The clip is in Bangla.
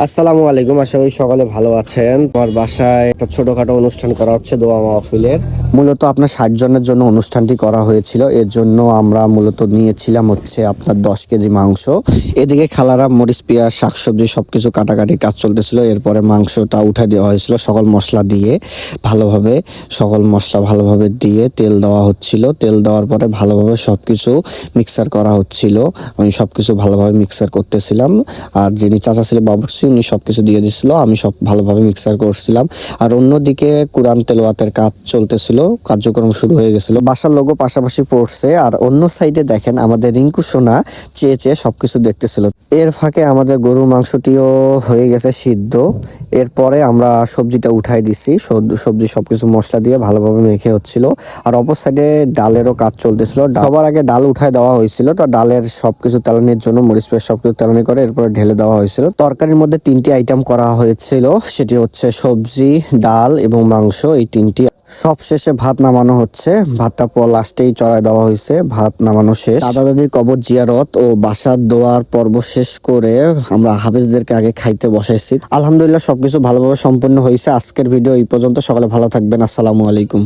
আসসালামু আলাইকুম, আশা করি সকলে ভালো আছেন। আমার বাসায় একটা ছোটখাটো অনুষ্ঠান করা হচ্ছে দোয়া মাহফিলের। মূলত আপনার 60 জনের জন্য অনুষ্ঠানটি করা হয়েছিল। এর জন্য আমরা মূলত নিয়েছিলাম হচ্ছে আপনার 10 কেজি মাংস। এদিকে খালারা মরিচ পেঁয়াজ শাকসবজি সবকিছু কাটাকাটি কাজ চলতেছিল। এরপরে মাংসটা উঠে দেওয়া হয়েছিল সকল মশলা দিয়ে ভালোভাবে। সকল মশলা ভালোভাবে দিয়ে তেল দেওয়া হচ্ছিল। তেল দেওয়ার পরে ভালোভাবে সবকিছু মিক্সার করা হচ্ছিল। আমি সবকিছু ভালোভাবে মিক্সার করতেছিলাম। আর যিনি চাচা ছিল বাবুর্চি, উনি সবকিছু দিয়ে দিছিল, আমি সব ভালোভাবে মিক্সার করছিলাম। আর অন্যদিকে কোরআন তেলাওয়াতের কাজ চলতেছিল, কার্যক্রম শুরু হয়ে গেছিল। বাসার লোগো পাশাপাশি পড়ছে। আর অন্য সাইডে দেখেন আমাদের রিঙ্কু সোনা চেয়ে চেয়ে সবকিছু দেখতেছিল। এর ফাঁকে আমাদের গরুর মাংসটিও হয়ে গেছে সিদ্ধ। এরপরে আমরা সবজিটা উঠাই দিছি। সবজি সবকিছু মশলা দিয়ে ভালোভাবে মেখে হচ্ছিল। আর অপর সাইডে ডালেরও কাজ চলতেছিল। সবার আগে ডাল উঠায় দেওয়া হয়েছিল। তো ডালের সবকিছু তেলানির জন্য মরিচ পেস্ট সবকিছু তেলানি করে এরপরে ঢেলে দেওয়া হয়েছিল। তরকারির মধ্যে 3টি আইটেম করা হয়েছিল, সেটি হচ্ছে সবজি, ডাল এবং মাংস, এই 3টি। সব শেষে ভাত নামানো হচ্ছে। ভাতটা লাস্টেই চড়ায় দেওয়া হয়েছে। ভাত নামানো শেষ। দাদা দাদির কবর জিয়ারত ও বাসার দোয়ার পর্ব শেষ করে আমরা হাফেজদেরকে আগে খাইতে বসাইছি। আলহামদুলিল্লাহ সবকিছু ভালোভাবে সম্পন্ন হয়েছে। আজকের ভিডিও এই পর্যন্ত। সকালে ভালো থাকবেন। আসসালামু আলাইকুম।